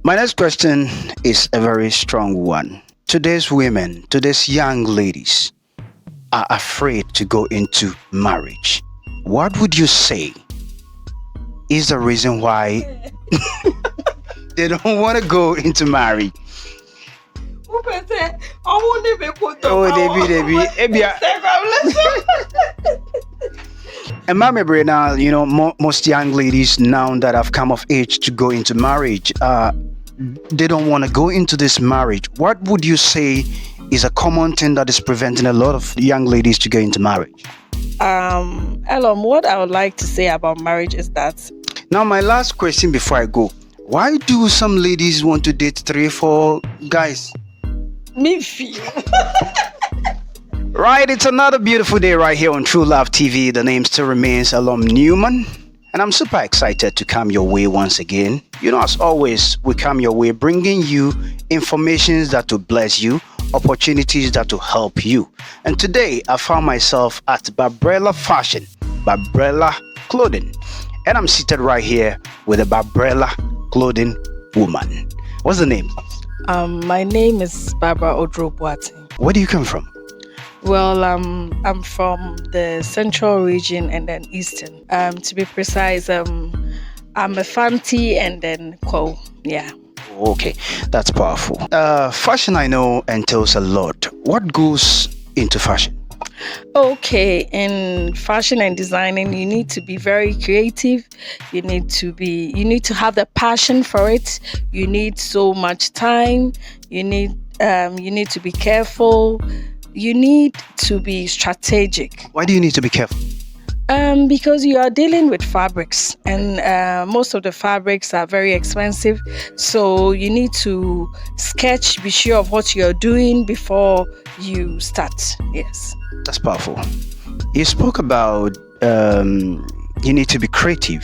My next question is a very strong one. Today's women, today's young ladies are afraid to go into marriage. What would you say is the reason why they don't want to go into marriage? Oh, Ebia. And Mama now, most young ladies now that have come of age to go into marriage, they don't want to go into this marriage. What would you say is a common thing that is preventing a lot of young ladies to go into marriage? Elon, what I would like to say about marriage is that Now, my last question before I go: why do some ladies want to date 3, 4 guys? me feel. Right, it's another beautiful day right here on True Love TV. The name still remains Alum Newman, and I'm super excited to come your way once again. As always, we come your way bringing you informations that will bless you, opportunities that will help you. And today, I found myself at Babrella Fashion, Babrella Clothing, and I'm seated right here with a Babrella Clothing woman. What's the name? My name is Barbara Odrobuati. Where do you come from? Well, I'm from the central region and then eastern. To be precise, I'm a Fanti and then Ko. Yeah. Okay, that's powerful. Fashion, I know, entails a lot. What goes into fashion? Okay, in fashion and designing, you need to be very creative. You need to have the passion for it. You need so much time. You need to be careful. You need to be strategic. Why do you need to be careful? Because you are dealing with fabrics, and most of the fabrics are very expensive. So you need to be sure of what you're doing before you start. Yes. That's powerful. You spoke about you need to be creative.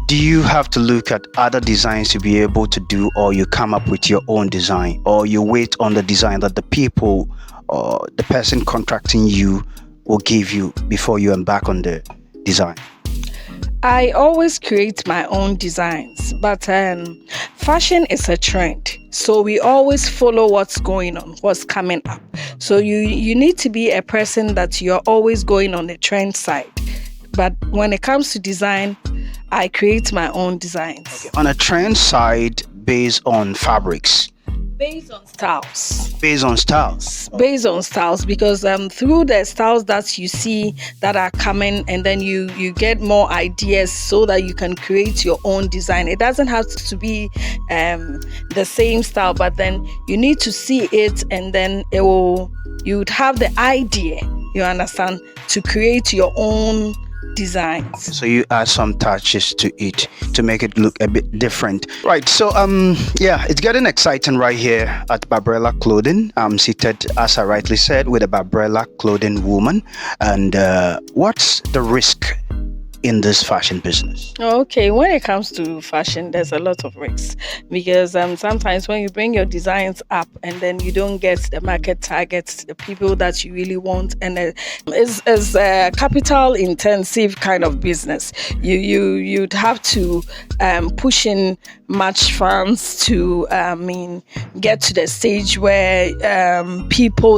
Do you have to look at other designs to be able to do, or you come up with your own design, or you wait on the design that the people or the person contracting you will give you before you embark on the design? I always create my own designs, but fashion is a trend. So we always follow what's going on, what's coming up. So you need to be a person that you're always going on the trend side. But when it comes to design, I create my own designs. Okay. On a trend side, based on fabrics. Based on styles. Based on styles. Based on styles, because through the styles that you see that are coming, and then you get more ideas so that you can create your own design. It doesn't have to be the same style, but then you need to see it, and then you'd have the idea, you understand, to create your own designs. So you add some touches to it to make it look a bit different. Right. So it's getting exciting right here at Babrella Clothing. I'm seated, as I rightly said, with a Babrella Clothing woman. And what's the risk in this fashion business? Okay, when it comes to fashion, there's a lot of risks, because sometimes when you bring your designs up and then you don't get the market targets, the people that you really want, and it's a capital intensive kind of business. You'd have to push in much funds to get to the stage where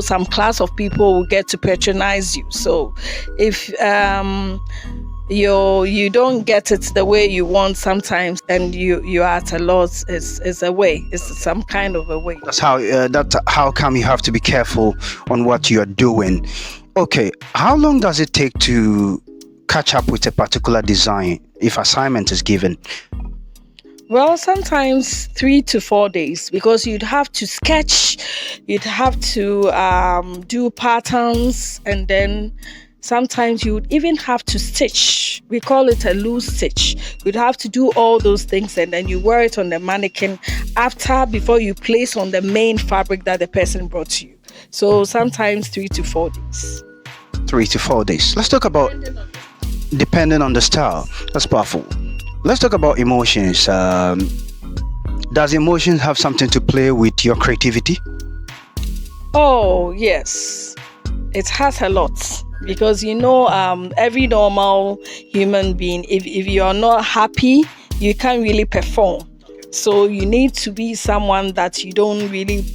some class of people will get to patronize you. So if you don't get it the way you want sometimes, and you are at a loss, it's a way, it's some kind of a way. That's how come you have to be careful on what you're doing. Okay, how long does it take to catch up with a particular design if assignment is given? Well, sometimes 3 to 4 days, because you'd have to sketch, you'd have to do patterns, and then sometimes you would even have to stitch. We call it a loose stitch. You'd have to do all those things, and then you wear it on the mannequin before you place on the main fabric that the person brought to you. So sometimes 3 to 4 days. 3 to 4 days. Let's talk about depending on the style. That's powerful. Let's talk about emotions. Does emotions have something to play with your creativity? Oh, yes. It has a lot. Because every normal human being, if you're not happy, you can't really perform. So you need to be someone that you don't really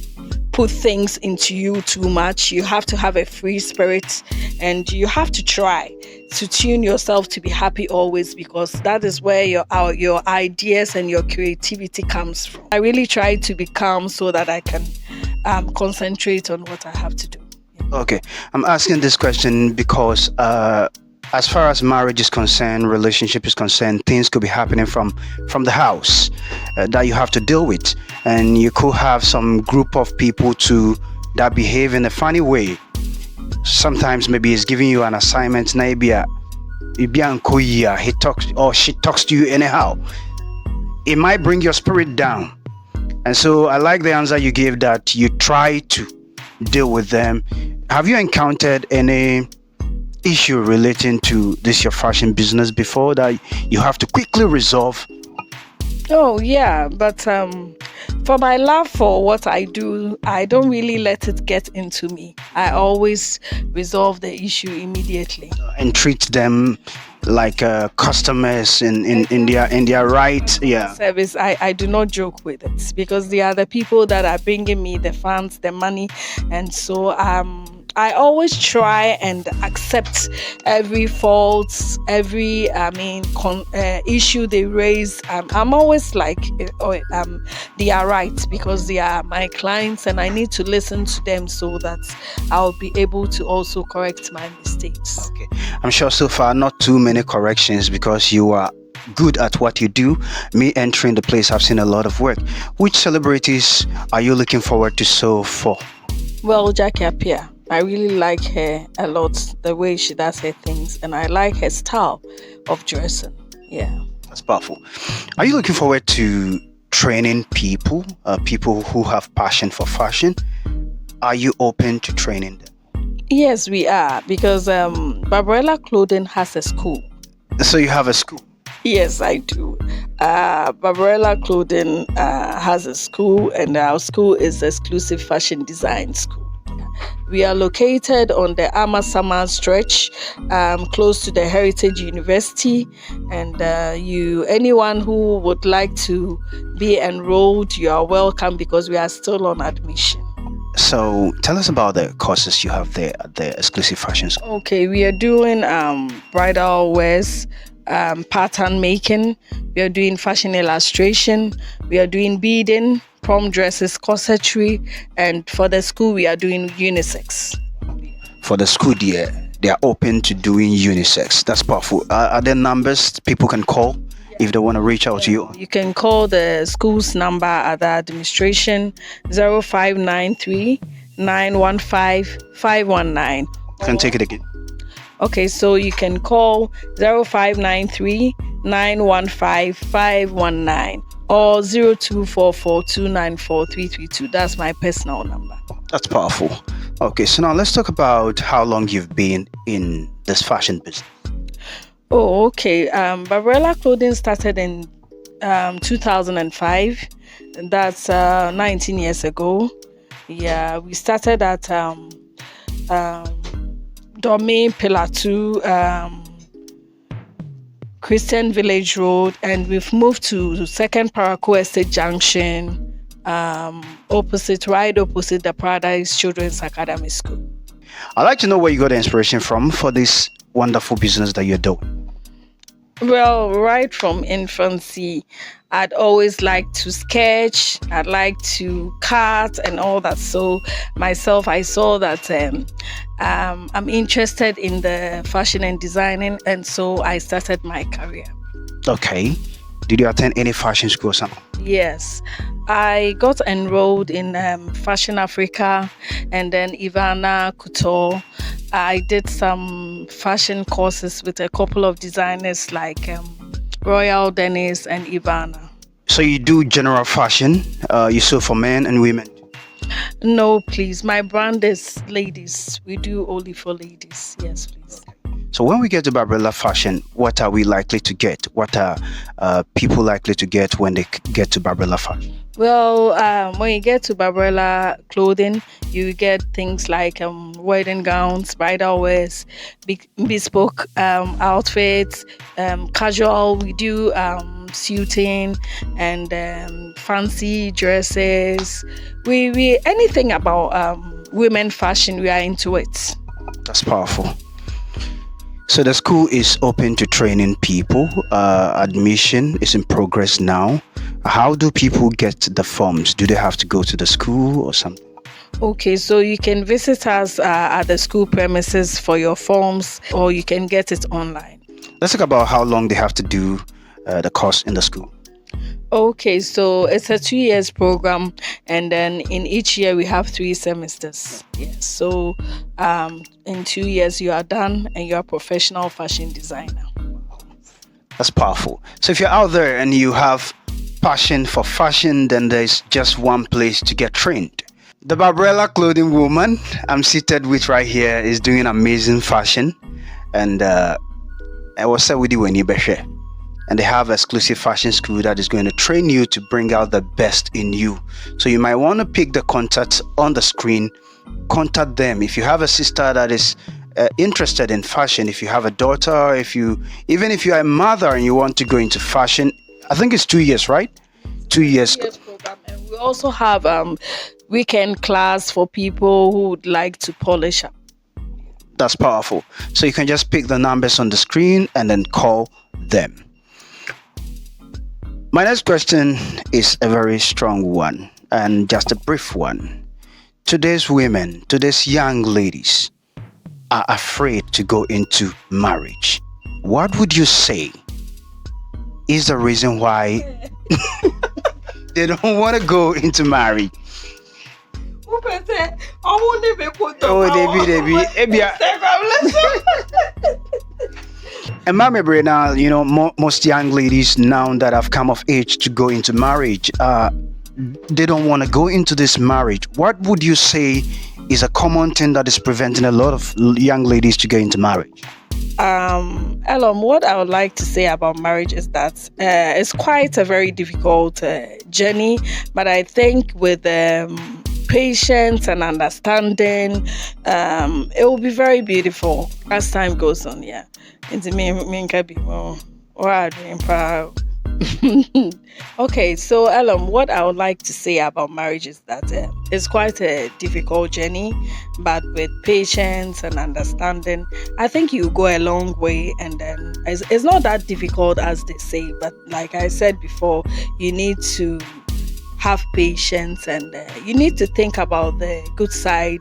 put things into you too much. You have to have a free spirit, and you have to try to tune yourself to be happy always, because that is where your ideas and your creativity comes from. I really try to be calm so that I can concentrate on what I have to do. Okay, I'm asking this question because as far as marriage is concerned, relationship is concerned, things could be happening from the house that you have to deal with, and you could have some group of people to that behave in a funny way. Sometimes maybe he's giving you an assignment, maybe he talks or she talks to you anyhow. It might bring your spirit down, and so I like the answer you gave that you try to deal with them. Have you encountered any issue relating to this your fashion business before that you have to quickly resolve? Oh yeah, but for my love for what I do, I don't really let it get into me. I always resolve the issue immediately. And treat them like customers in their right? Yeah. Service, I do not joke with it, because they are the people that are bringing me the funds, the money, and so I always try and accept every fault, every issue they raise. I'm always like, they are right, because they are my clients, and I need to listen to them so that I'll be able to also correct my mistakes. Okay, I'm sure so far not too many corrections because you are good at what you do. Me entering the place, I've seen a lot of work. Which celebrities are you looking forward to sew for? Well, Jackie Appiah, I really like her a lot, the way she does her things, and I like her style of dressing. Yeah. That's powerful. Are you looking forward to training people, people who have passion for fashion? Are you open to training them? Yes, we are, because Babrella Clothing has a school. So you have a school? Yes, I do. Babrella Clothing has a school, and our school is Exclusive Fashion Design School. We are located on the Amasama stretch, close to the Heritage University, and anyone who would like to be enrolled, you are welcome, because we are still on admission. So tell us about the courses you have there at the Exclusive Fashion School. Okay, we are doing bridal wears, pattern making, we are doing fashion illustration, we are doing beading, prom dresses, corsetry, and for the school we are doing unisex. For the school, they are open to doing unisex. That's powerful. Are there numbers people can call if they want to reach out to you? You can call the school's number at the administration, 0593 915 519. You can take it again. Okay, so you can call 0593 915 519 or 0244 294 332. That's my personal number. That's powerful. Okay, so now let's talk about how long you've been in this fashion business. Oh, okay. Babrella Clothing started in 2005. That's 19 years ago. Yeah, we started at Domain Pillar 2, Christian Village Road, and we've moved to Second Paraco Estate Junction, right opposite the Paradise Children's Academy School. I'd like to know where you got the inspiration from for this wonderful business that you're doing. Well, right from infancy, I'd always liked to sketch, I'd like to cut and all that. So myself, I saw that I'm interested in the fashion and designing, and so I started my career. Okay. Did you attend any fashion school or something? Yes, I got enrolled in Fashion Africa and then Ivana Couture. I did some fashion courses with a couple of designers like Royal Dennis and Ivana. So you do general fashion, you sew for men and women? No, please. My brand is ladies. We do only for ladies. Yes, please. So when we get to Babrella fashion, what are we likely to get? What are people likely to get when they get to Babrella fashion? Well, when you get to Babrella clothing, you get things like wedding gowns, bridal wears, bespoke outfits, casual. We do suiting and fancy dresses. We anything about women fashion. We are into it. That's powerful. So the school is open to training people. Admission is in progress now. How do people get the forms? Do they have to go to the school or something? Okay, so you can visit us at the school premises for your forms, or you can get it online. Let's talk about how long they have to do the course in the school. Okay, so it's a 2 years program, and then in each year we have 3 semesters. Yes, so in 2 years you are done and you are a professional fashion designer. That's powerful. So if you're out there and you have passion for fashion, then there's just one place to get trained. The Babrella clothing woman I'm seated with right here is doing amazing fashion, and I was said with you when you share. And they have exclusive fashion school that is going to train you to bring out the best in you. So you might want to pick the contacts on the screen, contact them. If you have a sister that is interested in fashion, if you have a daughter, even if you are a mother and you want to go into fashion, I think it's 2 years, right? 2 years. 2 years program, and we also have weekend class for people who would like to polish up. That's powerful. So you can just pick the numbers on the screen and then call them. My next question is a very strong one and just a brief one. Today's women, today's young ladies are afraid to go into marriage. What would you say is the reason why they don't want to go into marriage? Oh, they be. And Mama now, most young ladies now that have come of age to go into marriage, they don't want to go into this marriage. What would you say is a common thing that is preventing a lot of young ladies to get into marriage? Elom, what I would like to say about marriage is that it's quite a very difficult journey, but I think with patience and understanding, it will be very beautiful as time goes on. Yeah, it's me can be more. Okay, so Elam, what I would like to say about marriage is that it's quite a difficult journey, but with patience and understanding, I think you go a long way. And then it's not that difficult as they say, but like I said before, you need to have patience and you need to think about the good side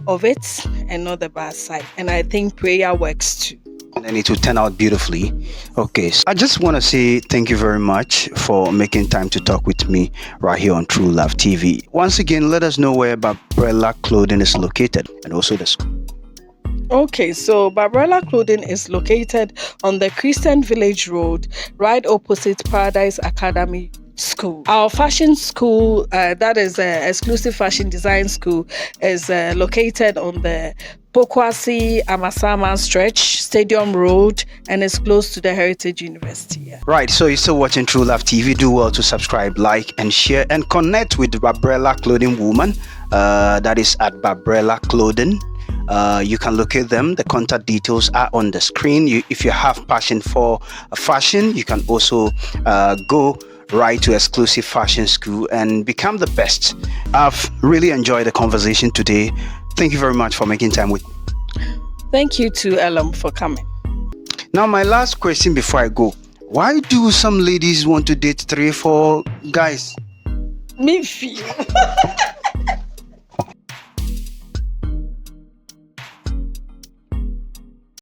of it and not the bad side. And I think prayer works too. And it will turn out beautifully. Okay, so I just want to say thank you very much for making time to talk with me right here on True Love TV. Once again, let us know where Babrella Clothing is located and also the school. Okay, so Babrella Clothing is located on the Christian Village Road, right opposite Paradise Academy School. Our fashion school, that is exclusive fashion design school, is located on the Pokwasi Amasama Stretch, Stadium Road, and is close to the Heritage University. Yeah. Right, so you're still watching True Love TV. Do well to subscribe, like, and share, and connect with the Babrella Clothing Woman. That is at Babrella Clothing. You can locate them. The contact details are on the screen. If you have passion for fashion, you can also go right to exclusive fashion school and become the best. I've really enjoyed the conversation today. Thank you very much for making time with me. Thank you to Elam for coming. Now, my last question before I go. Why do some ladies want to date 3, 4 guys? Me feel.